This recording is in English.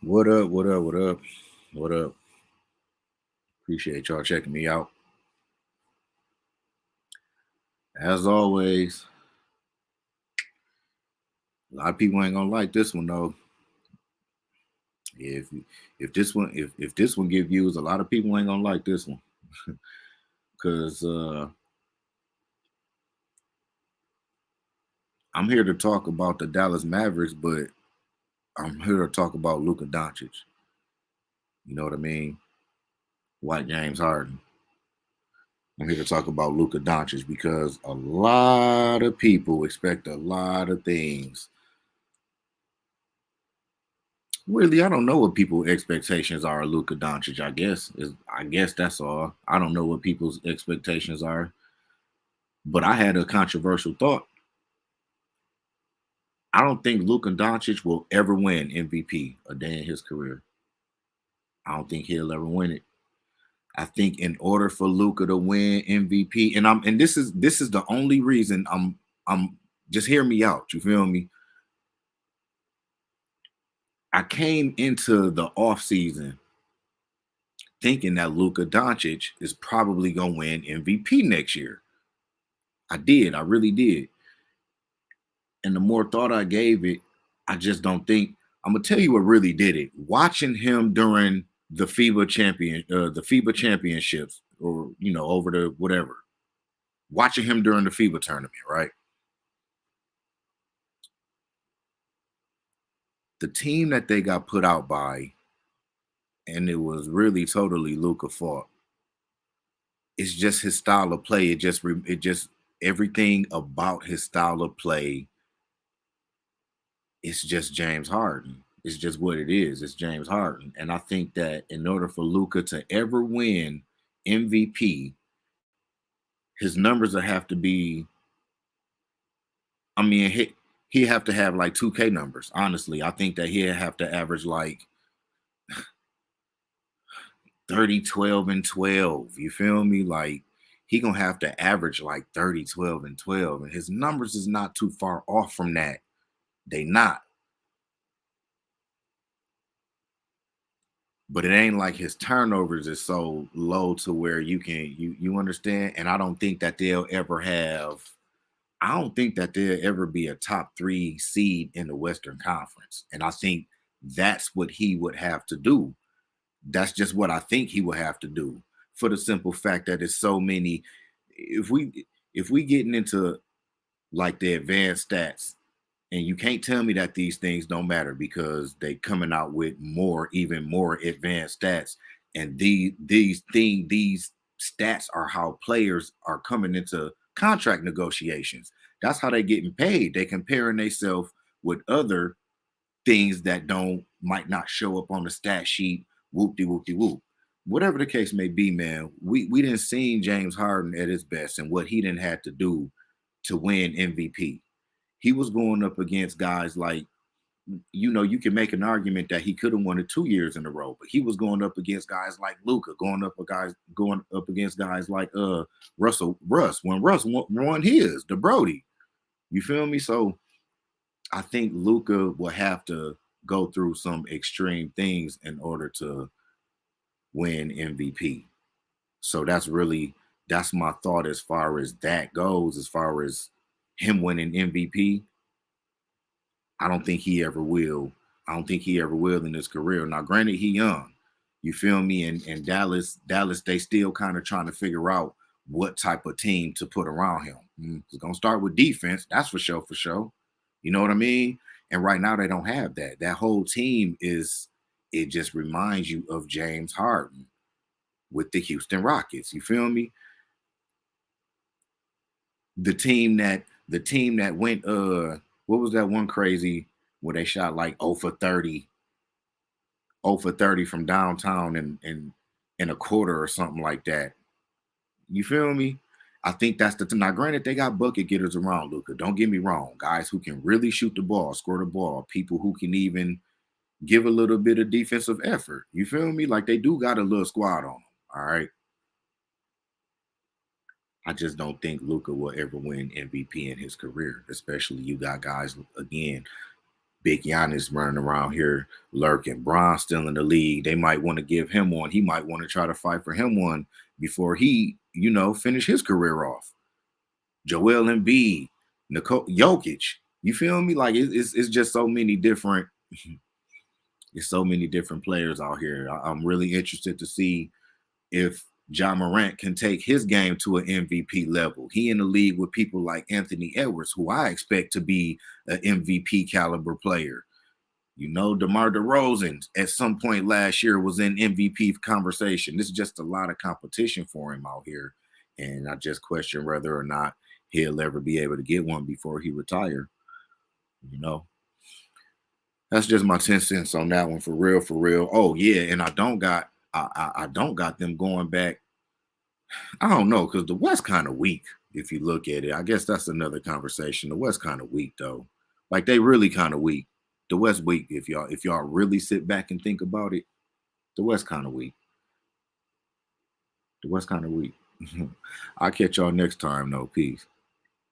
What up? What up? What up? What up? Appreciate y'all checking me out. As always, a lot of people ain't gonna like this one though. If if this one give views, a lot of people ain't gonna like this one because I'm here to talk about the Dallas Mavericks, but I'm here to talk about Luka Doncic. You know what I mean? White James Harden. I'm here to talk about Luka Doncic because a lot of people expect a lot of things. Really, I don't know what people's expectations are of Luka Doncic. I guess that's all. I don't know what people's expectations are. But I had a controversial thought. I don't think Luka Doncic will ever win MVP a day in his career. I don't think he'll ever win it. I think in order for Luka to win MVP, and this is the only reason I'm just hear me out. You feel me? I came into the offseason thinking that Luka Doncic is probably gonna win MVP next year. I did. I really did. And the more thought I gave it, I just don't think. I'm gonna tell you what really did it. Watching him during the FIBA championships, or over the whatever. Watching him during the FIBA tournament, right? The team that they got put out by, and it was really totally Luka fault. It's just his style of play. It just everything about his style of play. It's just James Harden. It's just what it is. It's James Harden. And I think that in order for Luka to ever win MVP, his numbers will have to be, I mean, he have to have like 2K numbers. Honestly, I think that he'll have to average like 30, 12, and 12. You feel me? Like he gonna have to average like 30, 12, and 12. And his numbers is not too far off from that. They not. But it ain't like his turnovers is so low to where you understand. And I don't think that there'll ever be a top three seed in the Western Conference. And I think that's what he would have to do. That's just what I think he would have to do, for the simple fact that it's so many. If we getting into like the advanced stats, and you can't tell me that these things don't matter because they coming out with even more advanced stats. And these stats are how players are coming into contract negotiations. That's how they getting paid. They comparing themselves with other things that don't might not show up on the stat sheet. Whoop de whoop de whoop. Whatever the case may be, man, we didn't see James Harden at his best and what he didn't have to do to win MVP. He was going up against guys like, you can make an argument that he could have won it 2 years in a row, but he was going up against guys like Luka, going up against guys like Russ when Russ won his, the Brody. You feel me? So I think Luka will have to go through some extreme things in order to win MVP. So that's my thought as far as that goes. As far as him winning MVP, I don't think he ever will. I don't think he ever will in his career. Now, granted, he young. You feel me? And Dallas, they still kind of trying to figure out what type of team to put around him. It's gonna start with defense, that's for sure, for sure. You know what I mean? And right now they don't have that. That whole team it just reminds you of James Harden with the Houston Rockets. You feel me? The team that went what was that one crazy where they shot like 0 for 30, 0 for 30 from downtown in a quarter or something like that. You feel me? I think that's now granted they got bucket getters around Luca. Don't get me wrong. Guys who can really shoot the ball, score the ball, people who can even give a little bit of defensive effort. You feel me? Like they do got a little squad on them. All right. I just don't think Luca will ever win MVP in his career, especially you got guys again. Big Giannis running around here lurking. Bron still in the league. They might want to give him one. He might want to try to fight for him one before he, finish his career off. Joel Embiid, Nicole Jokic. You feel me? Like it's just so many different. It's so many different players out here. I'm really interested to see if John Morant can take his game to an MVP level. He in the league with people like Anthony Edwards, who I expect to be an MVP caliber player. DeMar DeRozan at some point last year was in MVP conversation. This is just a lot of competition for him out here. And I just question whether or not he'll ever be able to get one before he retire. You know, that's just my 10 cents on that one, for real, for real. Oh yeah, and I don't got them going back. I don't know, because the West kind of weak if you look at it. I guess that's another conversation. The West kind of weak though. Like they really kind of weak. The West weak if y'all really sit back and think about it. The West kind of weak. The West kind of weak. I'll catch y'all next time though. Peace.